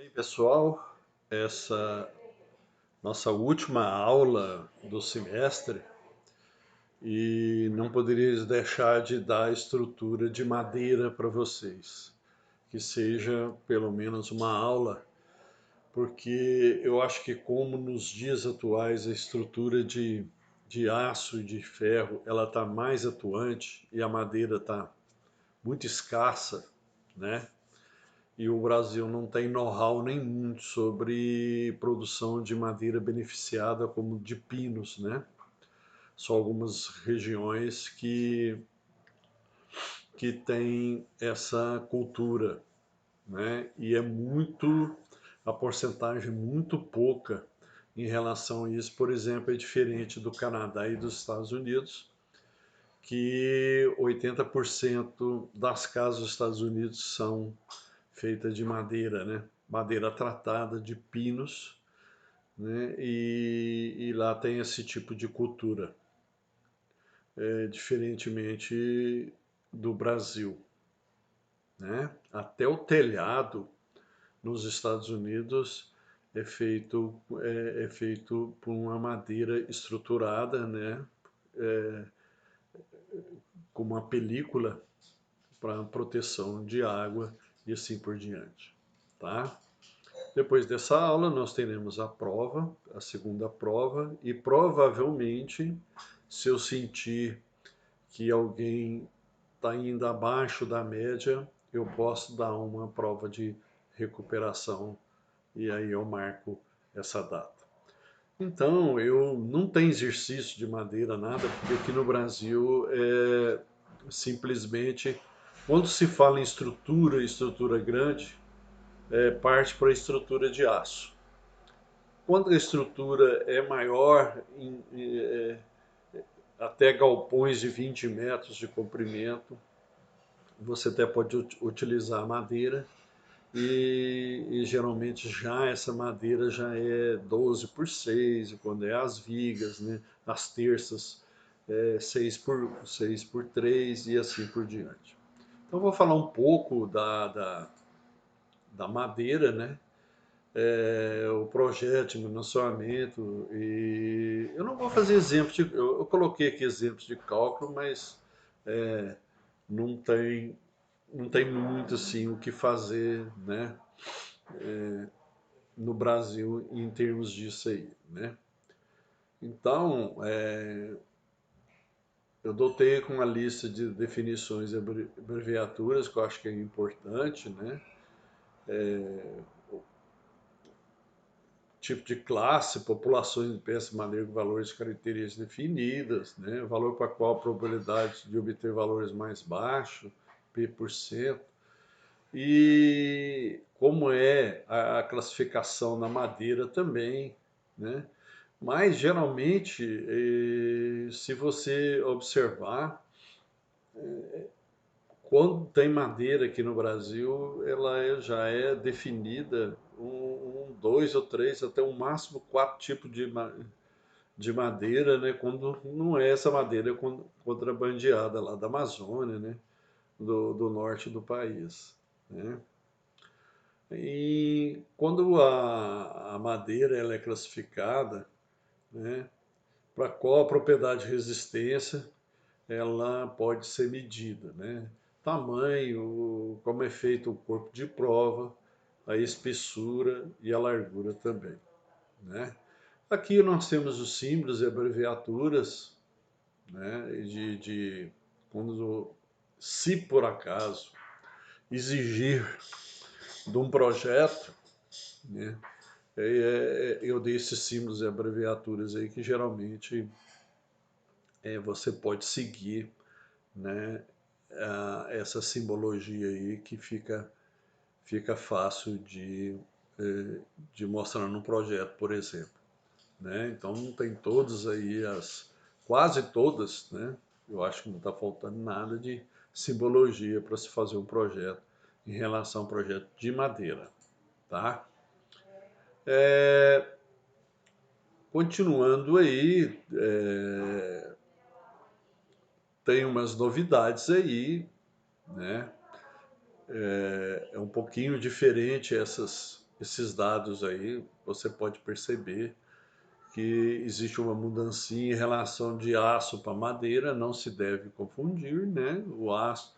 Aí, pessoal, essa nossa última aula do semestre e não poderia deixar de dar estrutura de madeira para vocês, que seja pelo menos uma aula, porque eu acho que como nos dias atuais a estrutura de aço e de ferro ela está mais atuante e a madeira está muito escassa, né? E o Brasil não tem know-how nenhum sobre produção de madeira beneficiada como de pinos, né? Só algumas regiões que têm essa cultura, né? E é muito, a porcentagem muito pouca em relação a isso. Por exemplo, é diferente do Canadá e dos Estados Unidos, que 80% das casas dos Estados Unidos são feita de madeira, né? Madeira tratada de pinos, né? E lá tem esse tipo de cultura, diferentemente do Brasil, né? Até o telhado nos Estados Unidos é feito por uma madeira estruturada, né? Com uma película para proteção de água e assim por diante, tá? Depois dessa aula, nós teremos a prova, a segunda prova, e provavelmente, se eu sentir que alguém está indo abaixo da média, eu posso dar uma prova de recuperação e aí eu marco essa data. Então, eu não tenho exercício de madeira, nada, porque aqui no Brasil é simplesmente, quando se fala em estrutura grande, parte para a estrutura de aço. Quando a estrutura é maior, até galpões de 20 metros de comprimento, você até pode utilizar madeira e geralmente já essa madeira já é 12 por 6, quando é as vigas, né? As terças 6 por 3 e assim por diante. Então vou falar um pouco da madeira, né? O projeto, dimensionamento, e eu não vou fazer exemplos, eu coloquei aqui exemplos de cálculo, mas não tem, não tem muito assim o que fazer, né, no Brasil em termos disso aí, né. Então, eu dotei com uma lista de definições e abreviaturas que eu acho que é importante, né, tipo de classe, populações de peça, maneira, valores e características definidas, né? Valor para qual a probabilidade de obter valores mais baixos, P%, e como é a classificação na madeira também, né? Mas geralmente, se você observar, quando tem madeira aqui no Brasil, já é definida dois ou três, até o máximo quatro tipos de madeira, né? Quando não é essa madeira contrabandeada lá da Amazônia, né? Do norte do país, né? E quando a madeira ela é classificada, né? Para qual a propriedade de resistência ela pode ser medida, né? Tamanho, como é feito o corpo de prova, a espessura e a largura também, né? Aqui nós temos os símbolos e abreviaturas, né? Quando, se por acaso exigir de um projeto, né? Eu dei esses símbolos e abreviaturas aí que geralmente você pode seguir, né? Essa simbologia aí que fica fácil de mostrar no projeto, por exemplo, né? Então tem todas aí quase todas, né? Eu acho que não está faltando nada de simbologia para se fazer um projeto em relação a um projeto de madeira, tá? Continuando aí, tem umas novidades aí, né? É um pouquinho diferente esses dados aí, você pode perceber que existe uma mudancinha em relação de aço para madeira, não se deve confundir, né? O aço,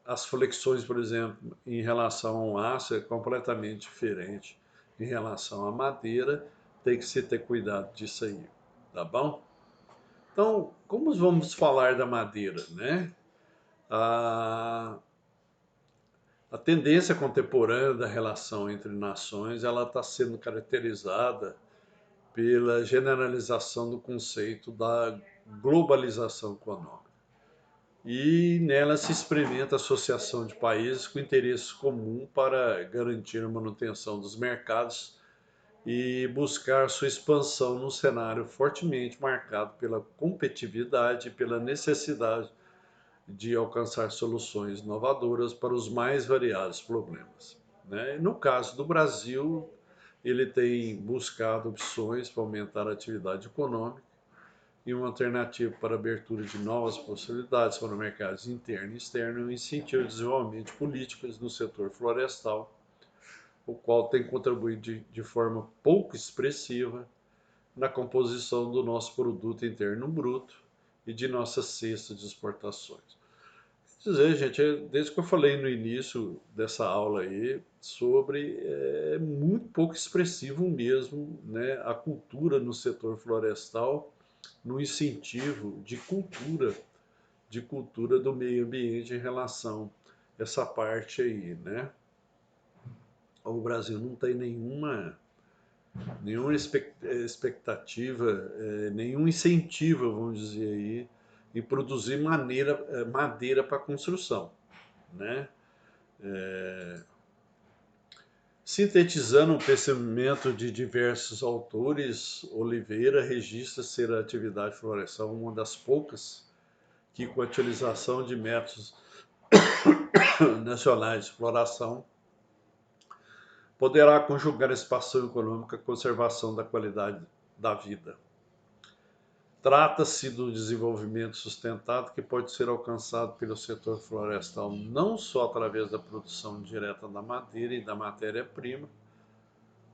as flexões, por exemplo, em relação ao aço é completamente diferente em relação à madeira, tem que se ter cuidado disso aí, tá bom? Então, como vamos falar da madeira, né? A, a tendência contemporânea da relação entre nações, ela está sendo caracterizada pela generalização do conceito da globalização econômica. E nela se experimenta a associação de países com interesses comuns para garantir a manutenção dos mercados e buscar sua expansão num cenário fortemente marcado pela competitividade e pela necessidade de alcançar soluções inovadoras para os mais variados problemas. Né? No caso do Brasil, ele tem buscado opções para aumentar a atividade econômica e uma alternativa para a abertura de novas possibilidades para mercados interno e externo e incentivo o desenvolvimento de políticas no setor florestal, o qual tem contribuído de forma pouco expressiva na composição do nosso produto interno bruto e de nossa cesta de exportações. Quer dizer, gente, desde que eu falei no início dessa aula aí, sobre muito pouco expressivo mesmo, né, a cultura no setor florestal, no incentivo de cultura do meio ambiente em relação a essa parte aí, né? O Brasil não tem nenhuma expectativa, nenhum incentivo, vamos dizer aí, em produzir madeira para construção, né? Sintetizando o pensamento de diversos autores, Oliveira registra ser a atividade florestal uma das poucas que, com a utilização de métodos nacionais de exploração, poderá conjugar expansão econômica e conservação da qualidade da vida. Trata-se do desenvolvimento sustentado que pode ser alcançado pelo setor florestal não só através da produção direta da madeira e da matéria-prima,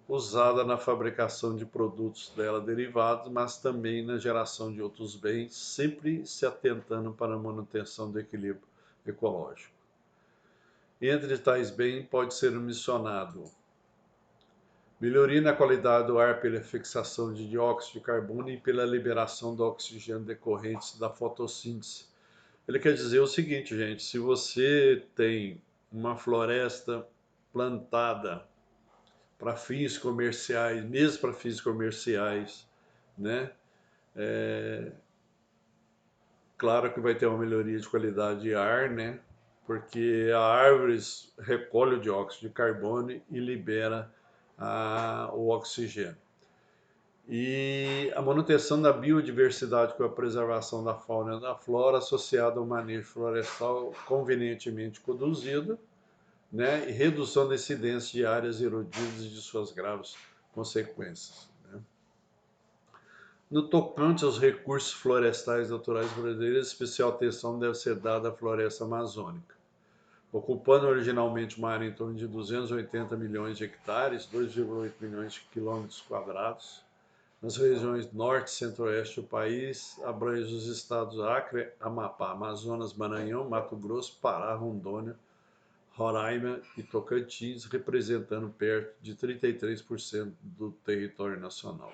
usada na fabricação de produtos dela derivados, mas também na geração de outros bens, sempre se atentando para a manutenção do equilíbrio ecológico. Entre tais bens pode ser mencionado melhoria na qualidade do ar pela fixação de dióxido de carbono e pela liberação do oxigênio decorrentes da fotossíntese. Ele quer dizer o seguinte, gente, se você tem uma floresta plantada para fins comerciais, mesmo para fins comerciais, né? Claro que vai ter uma melhoria de qualidade de ar, né? Porque a árvore recolhe o dióxido de carbono e libera o oxigênio. E a manutenção da biodiversidade com a preservação da fauna e da flora associada ao manejo florestal convenientemente conduzido, né? E redução da incidência de áreas erodidas e de suas graves consequências. Né? No tocante aos recursos florestais naturais brasileiros, especial atenção deve ser dada à floresta amazônica. Ocupando originalmente uma área em torno de 280 milhões de hectares, 2,8 milhões de quilômetros quadrados, nas regiões norte e centro-oeste do país, abrange os estados Acre, Amapá, Amazonas, Maranhão, Mato Grosso, Pará, Rondônia, Roraima e Tocantins, representando perto de 33% do território nacional.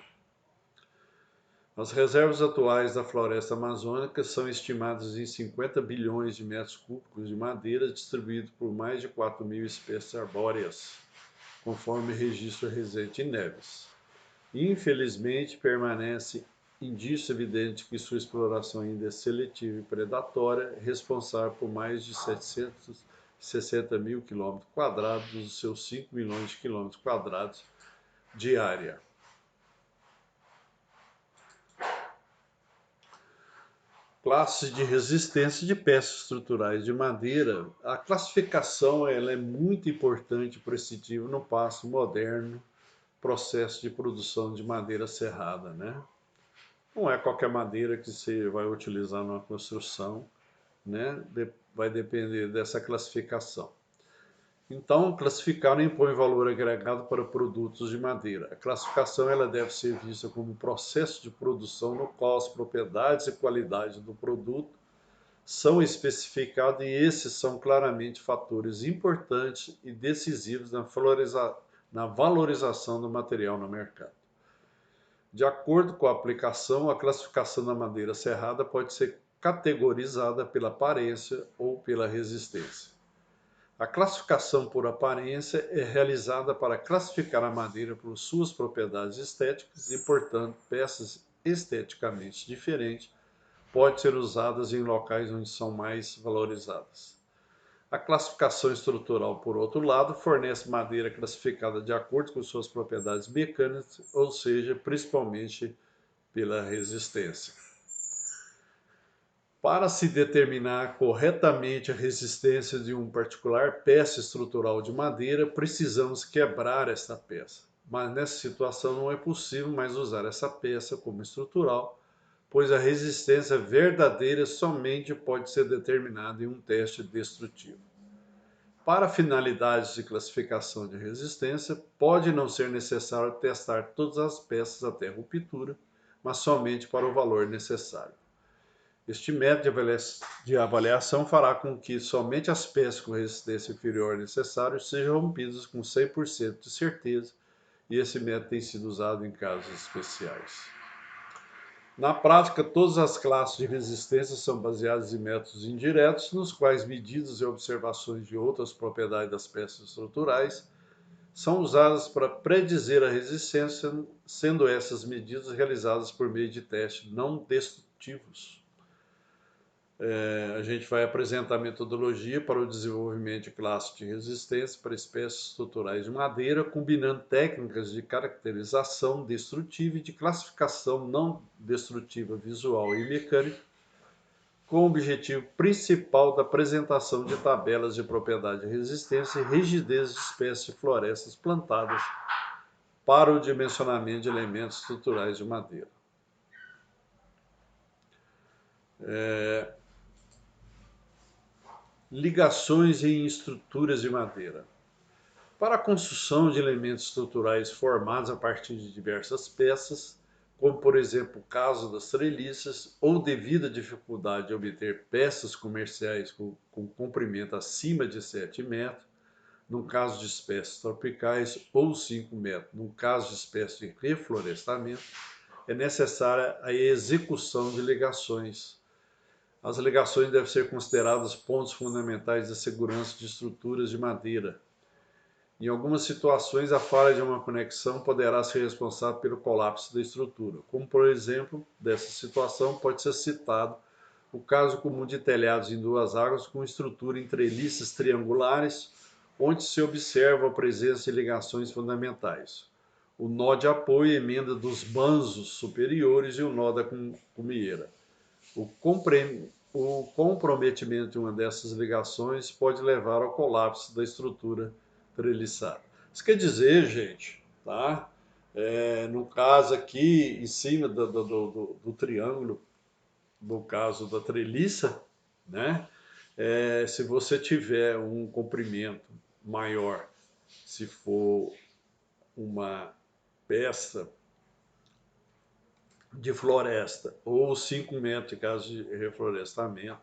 As reservas atuais da floresta amazônica são estimadas em 50 bilhões de metros cúbicos de madeira, distribuído por mais de 4 mil espécies arbóreas, conforme registro recente Neves. Infelizmente, permanece indício evidente que sua exploração ainda é seletiva e predatória, responsável por mais de 760 mil quilômetros quadrados dos seus 5 milhões de quilômetros quadrados de área. Classes de resistência de peças estruturais de madeira. A classificação ela é muito importante para esse tipo no passo moderno processo de produção de madeira serrada, né? Não é qualquer madeira que você vai utilizar numa construção, né? Vai depender dessa classificação. Então, classificar não impõe valor agregado para produtos de madeira. A classificação ela deve ser vista como um processo de produção no qual as propriedades e qualidade do produto são especificados e esses são claramente fatores importantes e decisivos na valorização do material no mercado. De acordo com a aplicação, a classificação da madeira serrada pode ser categorizada pela aparência ou pela resistência. A classificação por aparência é realizada para classificar a madeira por suas propriedades estéticas e, portanto, peças esteticamente diferentes podem ser usadas em locais onde são mais valorizadas. A classificação estrutural, por outro lado, fornece madeira classificada de acordo com suas propriedades mecânicas, ou seja, principalmente pela resistência. Para se determinar corretamente a resistência de uma particular peça estrutural de madeira, precisamos quebrar esta peça. Mas nessa situação não é possível mais usar essa peça como estrutural, pois a resistência verdadeira somente pode ser determinada em um teste destrutivo. Para finalidades de classificação de resistência, pode não ser necessário testar todas as peças até ruptura, mas somente para o valor necessário. Este método de avaliação fará com que somente as peças com resistência inferior ao necessário sejam rompidas com 100% de certeza, e esse método tem sido usado em casos especiais. Na prática, todas as classes de resistência são baseadas em métodos indiretos, nos quais medidas e observações de outras propriedades das peças estruturais são usadas para predizer a resistência, sendo essas medidas realizadas por meio de testes não destrutivos. A gente vai apresentar a metodologia para o desenvolvimento de classes de resistência para espécies estruturais de madeira, combinando técnicas de caracterização destrutiva e de classificação não destrutiva visual e mecânica, com o objetivo principal da apresentação de tabelas de propriedade de resistência e rigidez de espécies de florestas plantadas para o dimensionamento de elementos estruturais de madeira. Ligações em estruturas de madeira. Para a construção de elementos estruturais formados a partir de diversas peças, como por exemplo o caso das treliças, ou devido à dificuldade de obter peças comerciais com comprimento acima de 7 metros, no caso de espécies tropicais, ou 5 metros, no caso de espécies de reflorestamento, é necessária a execução de ligações. As ligações devem ser consideradas pontos fundamentais da segurança de estruturas de madeira. Em algumas situações, a falha de uma conexão poderá ser responsável pelo colapso da estrutura. Como, por exemplo, dessa situação pode ser citado o caso comum de telhados em duas águas com estrutura em treliças triangulares, onde se observa a presença de ligações fundamentais. O nó de apoio e emenda dos banzos superiores e o nó da cumieira. O comprometimento de uma dessas ligações pode levar ao colapso da estrutura treliçada. Isso quer dizer, gente, tá? No caso aqui, em cima do triângulo, no caso da treliça, né? Se você tiver um comprimento maior, se for uma peça de floresta ou 5 metros em caso de reflorestamento,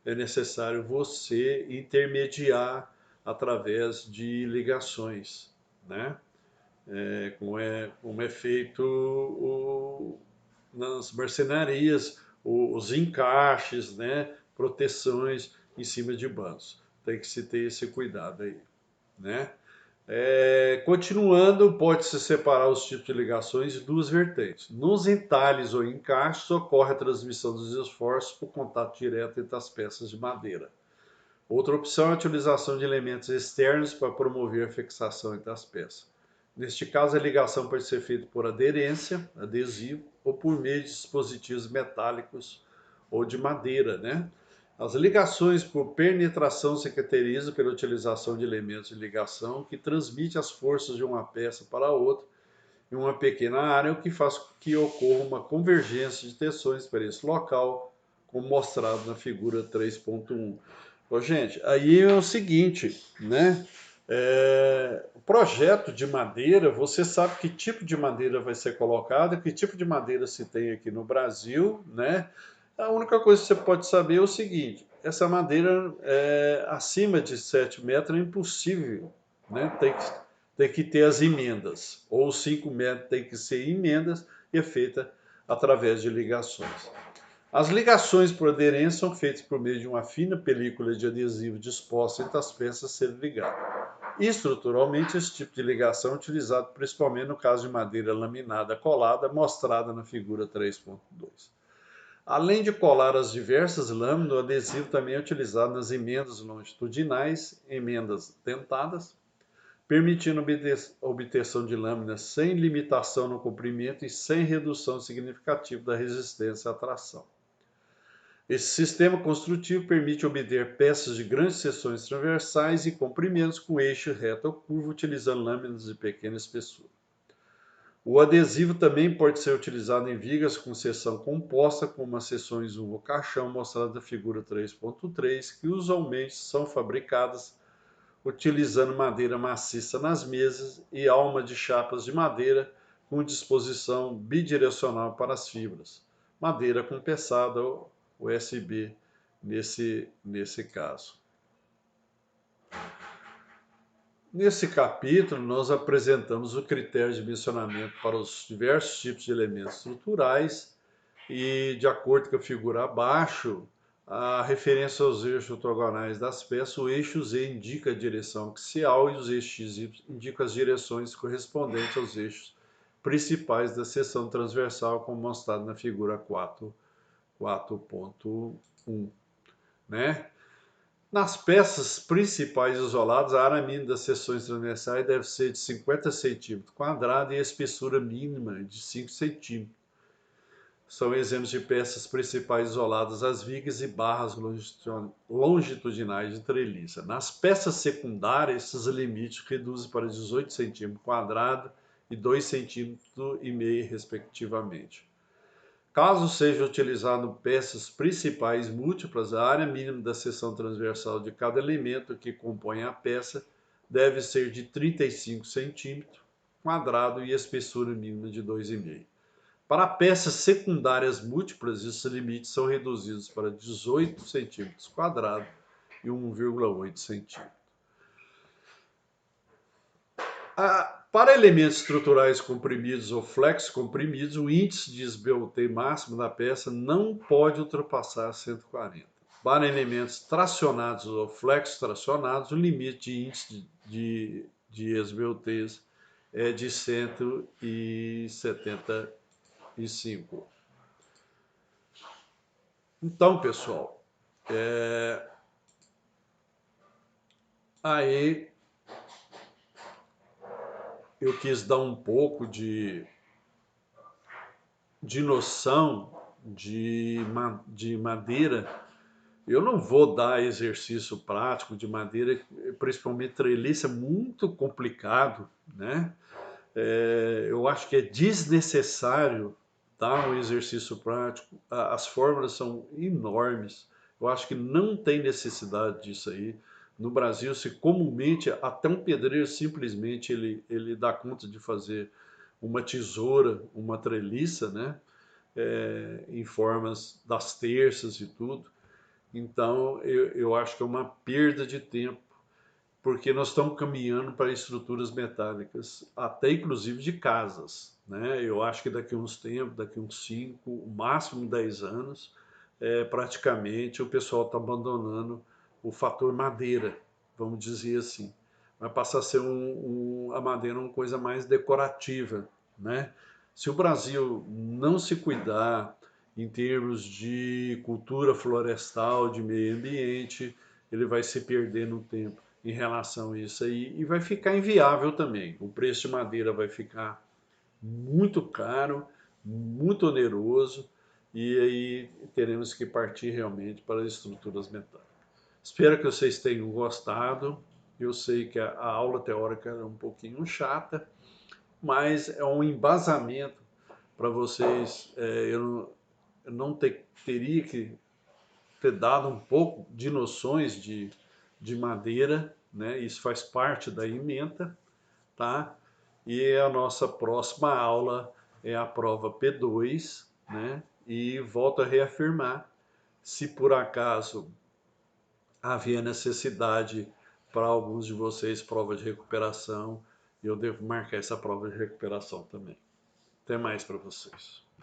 é necessário você intermediar através de ligações, né? Como é feito nas marcenarias, os encaixes, né? Proteções em cima de bancos. Tem que se ter esse cuidado aí, né? Continuando, pode-se separar os tipos de ligações em duas vertentes. Nos entalhes ou encaixes, ocorre a transmissão dos esforços por contato direto entre as peças de madeira. Outra opção é a utilização de elementos externos para promover a fixação entre as peças. Neste caso, a ligação pode ser feita por aderência, adesivo, ou por meio de dispositivos metálicos ou de madeira, né? As ligações por penetração se caracterizam pela utilização de elementos de ligação que transmitem as forças de uma peça para a outra em uma pequena área, o que faz que ocorra uma convergência de tensões para esse local, como mostrado na figura 3.1. Gente, aí é o seguinte, né? O projeto de madeira, você sabe que tipo de madeira vai ser colocada, que tipo de madeira se tem aqui no Brasil, né? A única coisa que você pode saber é o seguinte: essa madeira acima de 7 metros é impossível, né? Tem que ter as emendas, ou 5 metros tem que ser emendas e é feita através de ligações. As ligações por aderência são feitas por meio de uma fina película de adesivo disposta entre as peças a serem ligadas. Estruturalmente, esse tipo de ligação é utilizado principalmente no caso de madeira laminada colada, mostrada na figura 3.2. Além de colar as diversas lâminas, o adesivo também é utilizado nas emendas longitudinais, emendas dentadas, permitindo a obtenção de lâminas sem limitação no comprimento e sem redução significativa da resistência à tração. Esse sistema construtivo permite obter peças de grandes seções transversais e comprimentos com eixo reto ou curvo, utilizando lâminas de pequena espessura. O adesivo também pode ser utilizado em vigas com seção composta, como as seções uva caixão, mostradas na figura 3.3, que usualmente são fabricadas utilizando madeira maciça nas mesas e alma de chapas de madeira com disposição bidirecional para as fibras. Madeira compensada USB nesse caso. Nesse capítulo, nós apresentamos o critério de dimensionamento para os diversos tipos de elementos estruturais e, de acordo com a figura abaixo, a referência aos eixos ortogonais das peças, o eixo Z indica a direção axial e os eixos Y indicam as direções correspondentes aos eixos principais da seção transversal, como mostrado na figura 4.1, né? Nas peças principais isoladas, a área mínima das seções transversais deve ser de 50 centímetros quadrados e a espessura mínima de 5 centímetros. São exemplos de peças principais isoladas as vigas e barras longitudinais de treliça. Nas peças secundárias, esses limites reduzem para 18 centímetros quadrados e 2,5 centímetros, respectivamente. Caso seja utilizado peças principais múltiplas, a área mínima da seção transversal de cada elemento que compõe a peça deve ser de 35 centímetros quadrados e a espessura mínima de 2,5. Para peças secundárias múltiplas, esses limites são reduzidos para 18 centímetros quadrados e 1,8 centímetros. Para elementos estruturais comprimidos ou flexo-comprimidos, o índice de esbeltei máximo da peça não pode ultrapassar 140. Para elementos tracionados ou flexo-tracionados, o limite de índice de esbeltez é de 175. Então, pessoal, aí eu quis dar um pouco de noção de madeira. Eu não vou dar exercício prático de madeira, principalmente treliça, muito complicado, né? Eu acho que é desnecessário dar um exercício prático. As fórmulas são enormes. Eu acho que não tem necessidade disso aí. No Brasil, se comumente, até um pedreiro simplesmente ele dá conta de fazer uma tesoura, uma treliça, né? Em formas das terças e tudo. Então, eu acho que é uma perda de tempo, porque nós estamos caminhando para estruturas metálicas, até inclusive de casas, né? Eu acho que daqui a uns tempos, daqui a uns 5, o máximo 10 anos, praticamente o pessoal está abandonando o fator madeira, vamos dizer assim. Vai passar a ser a madeira uma coisa mais decorativa, né? Se o Brasil não se cuidar em termos de cultura florestal, de meio ambiente, ele vai se perder no tempo em relação a isso aí e vai ficar inviável também. O preço de madeira vai ficar muito caro, muito oneroso e aí teremos que partir realmente para as estruturas metálicas. Espero que vocês tenham gostado. Eu sei que a aula teórica é um pouquinho chata, mas é um embasamento para vocês. Eu não teria que ter dado um pouco de noções de madeira, né? Isso faz parte da ementa, tá? E a nossa próxima aula é a prova P2, né? E volto a reafirmar, se por acaso havia necessidade para alguns de vocês prova de recuperação, eu devo marcar essa prova de recuperação também. Até mais para vocês.